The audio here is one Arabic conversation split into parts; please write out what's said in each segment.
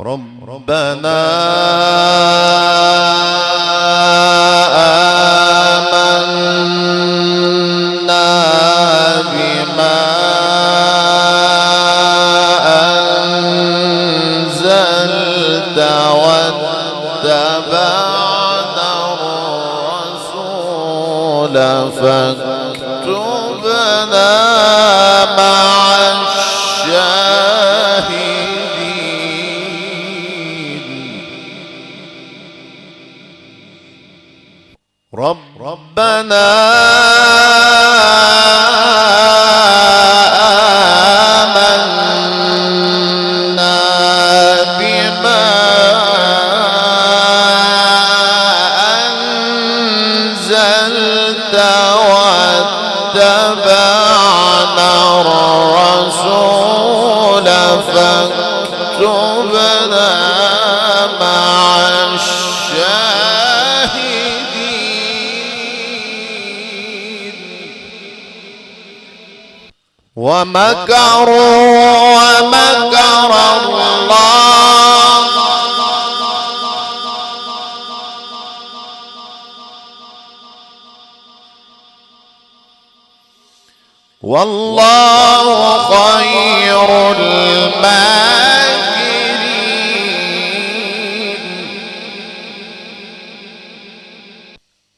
ربنا آمنا بما أنزلت واتبعنا الرسول فاكتبنا مع ربنا آمنا بما أنزلت واتبعنا الرسول فاكتبنا مع ومكروا ومكر الله والله خير الماكرين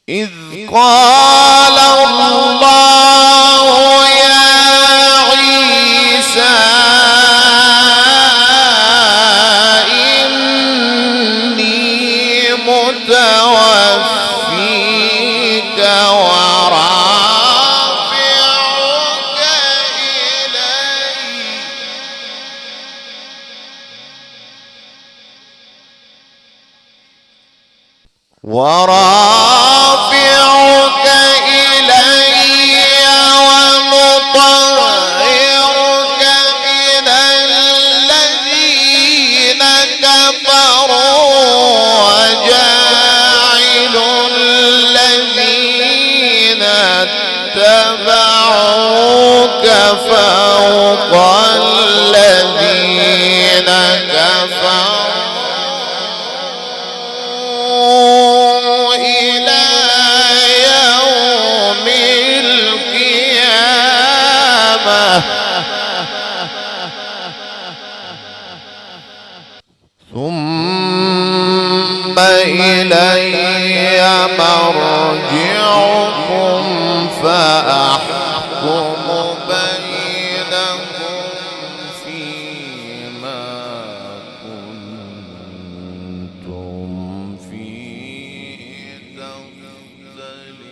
إذ قال الله يا عيسى إني متوفيك ورافعك إلي ومطهرك من الذين كفروا وجاعل الذين اتبعوك فوق الذين كفروا ثم إلي مرجعكم فأحكم بينكم فيما كنتم فيه تختلفون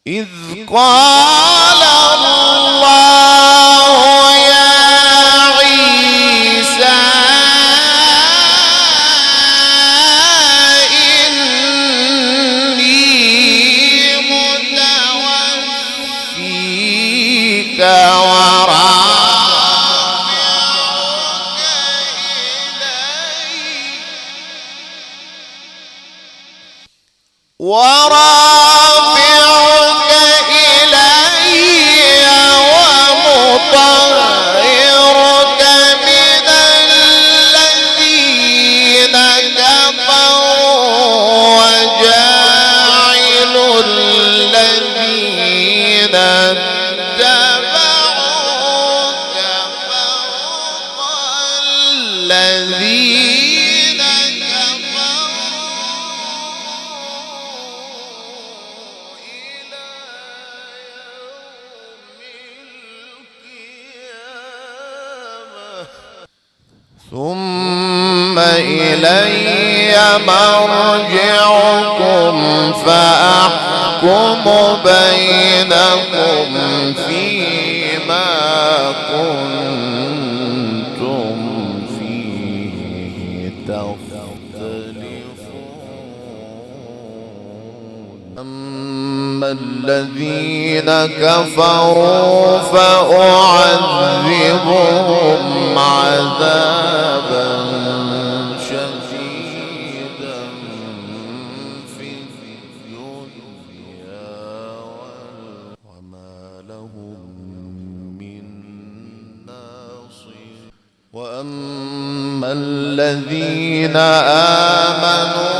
إذ قال الله يا عيسى ورافعك إلي ومطهرك من الذين كفروا وجاعل الذين اتبعوك فوق الذين ثم إلي مرجعكم فأحكم بينكم فيما كنتم فيه تختلفون أما الذين كفروا فأعذبهم عذابا شديدا في الدنيا وما لهم من ناصر وأما الذين آمنوا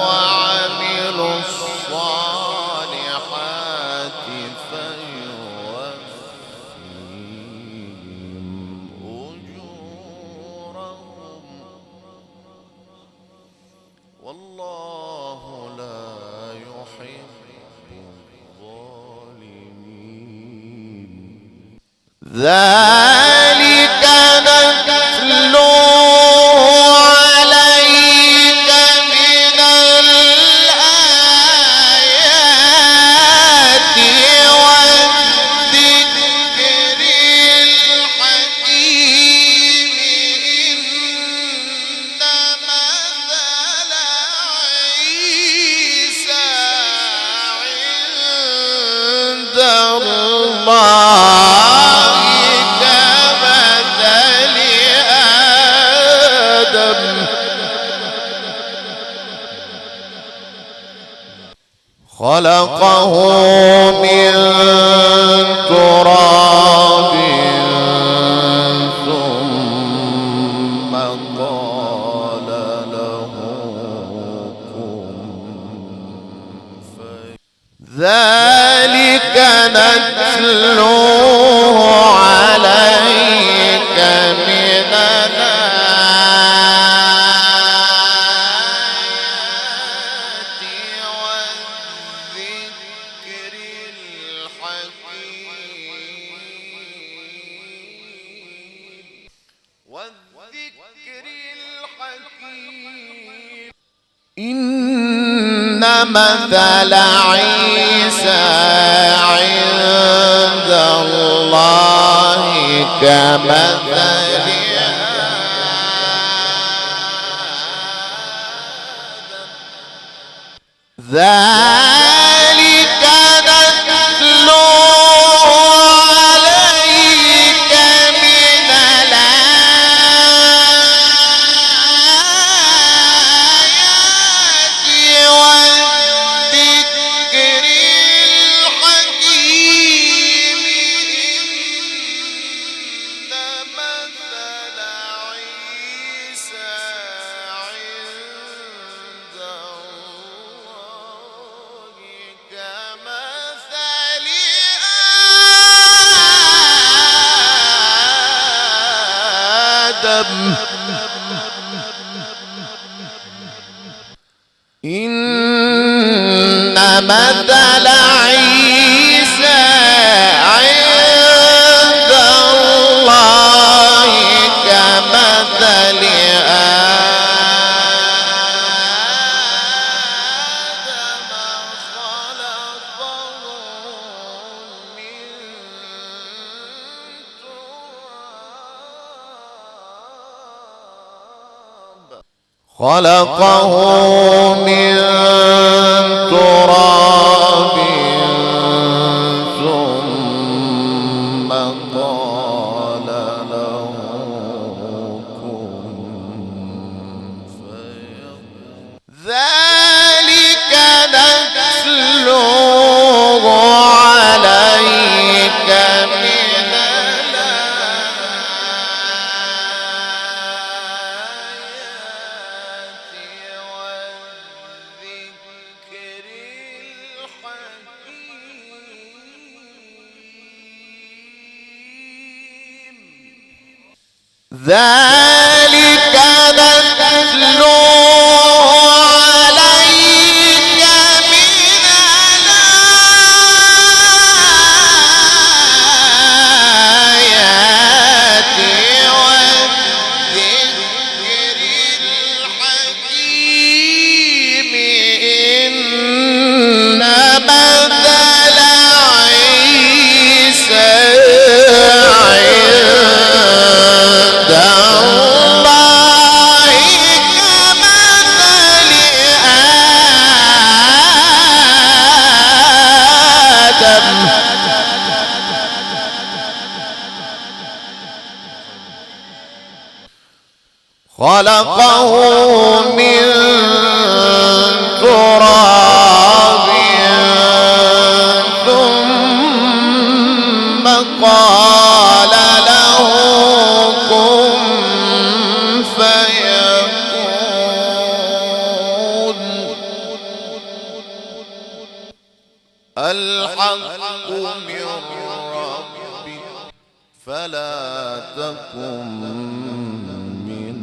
وعملوا الصالحات فيوفيهم أجورهم والله لا يحب الظالمين. ذلك نتلوه عليك من الآيات والذكر الحكيم. إن مثل عيسى عند الله كمثل آدم خلقه من تراب ثم قال له كن فيكون. ذلك نتلوه عليك من الآيات والذكر الحكيم. إن مثل عيسى عند الله كمثل آدم. ذلك نتلوه عليك من الآيات والذكر الحكيم. إن مثل عيسى عند الله كمثل آدم. إن مثل عيسى عند الله كمثل آدم خلقه من تراب ثم قال له كن فيكون. ذلك نتلوه عليك من الآيات والذكر الحكيم. ذلك نتلوه عليك من الآيات والذكر الحكيم. إن مثل عيسى عند الله كمثل آدم خلقه من تراب ثم قال له كن فيكون. الحق من ربك فلا تكن من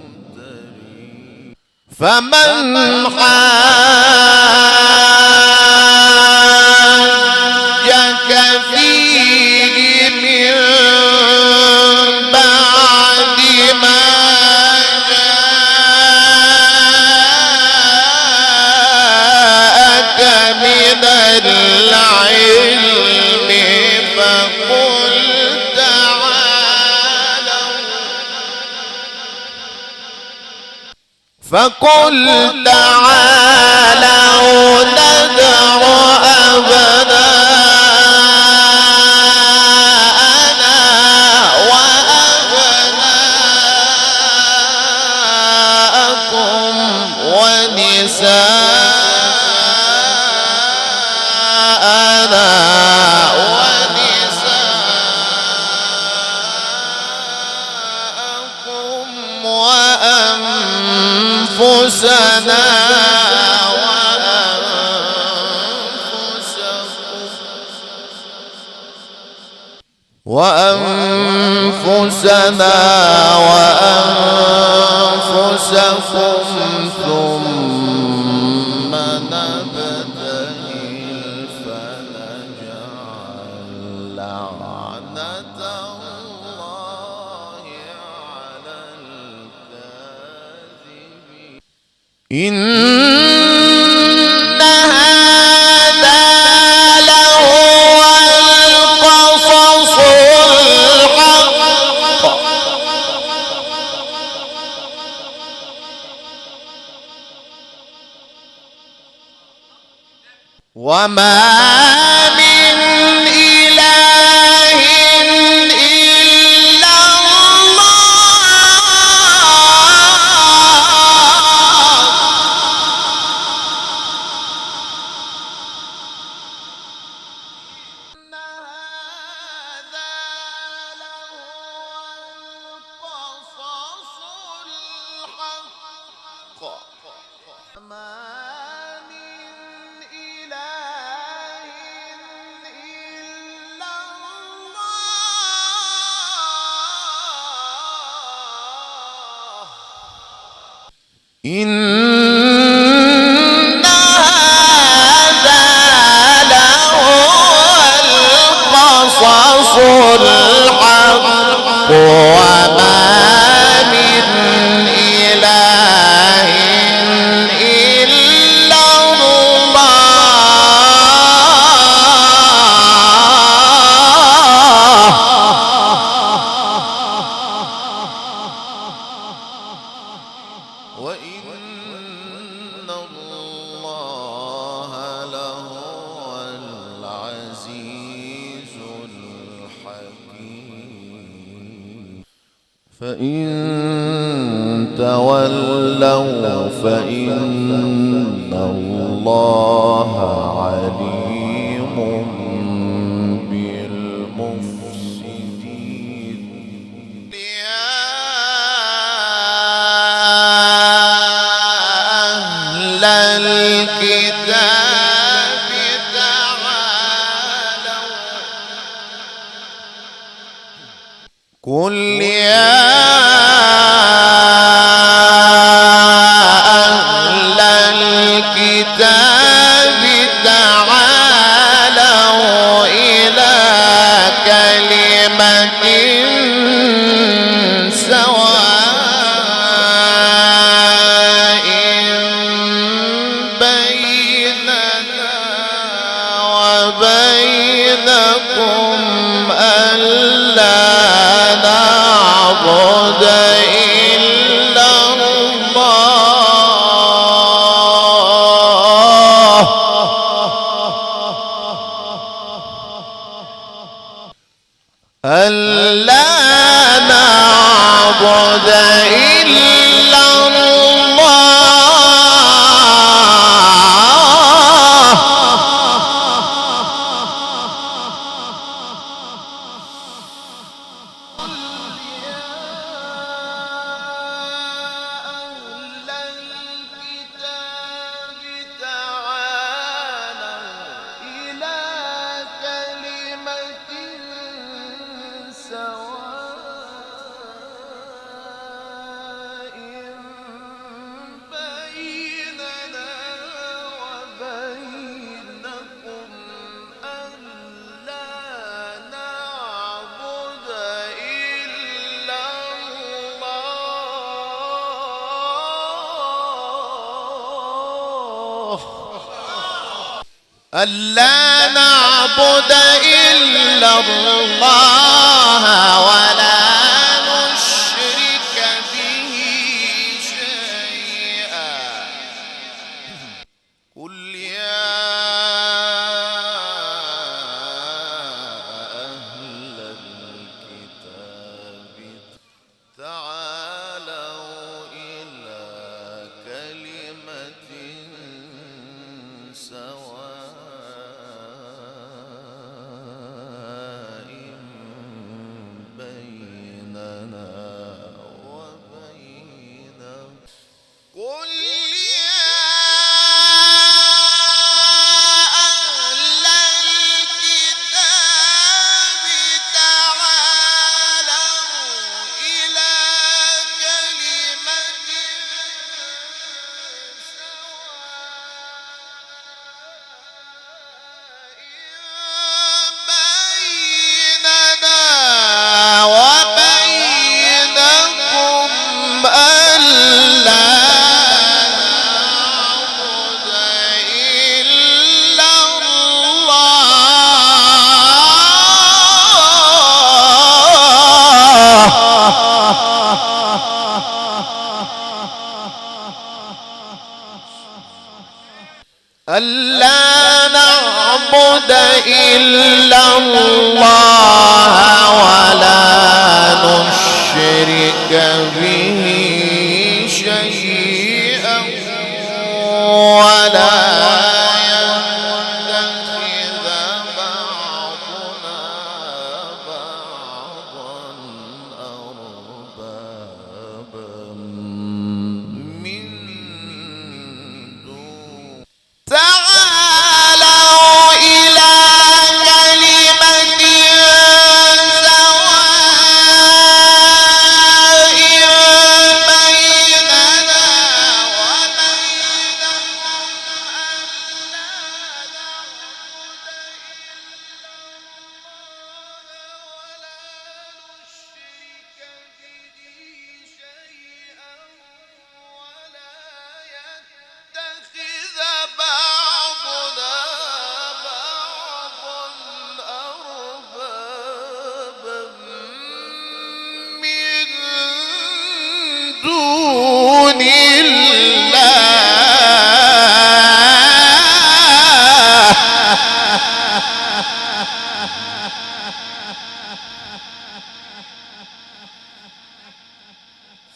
الممترين فمن حاجك فيه من بعد ما العلم فقل تعالوا ندع أبناءنا وأبناءكم ونساءنا ونساءكم وأنفسنا وأنفسكم ثم نبتهل فنجعل لعنة الله على الكاذبين إن هذا لهو القصص الحق وما من إله إلا إن هذا لهو القصص الحق وما من إله إلا الله وإن الله لهو العزيز الحكيم فإن تولوا فإن الله عليم بالمفسدين الكتاب تعالوا قل يا أهل الكتاب ألا نعبد إلا الله ولا نشرك به شيئا. قل يا أهل الكتاب تعالوا إلى كلمة سواء بيننا وبينهم. قل يا أهل الكتاب تعالوا إلى كلمة بيننا وبينكم ألا نعبد إلا ألا نعبد إلا الله ولا نشرك به شيئا ولا يتخذ بعضنا بعضا أربابا من دون. تعالوا إلى كلمة سواء بيننا دون الله.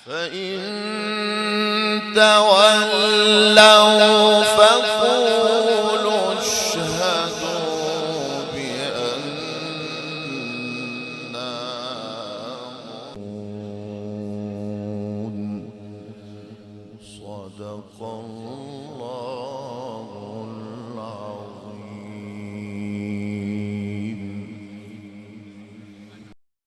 فإن تولوا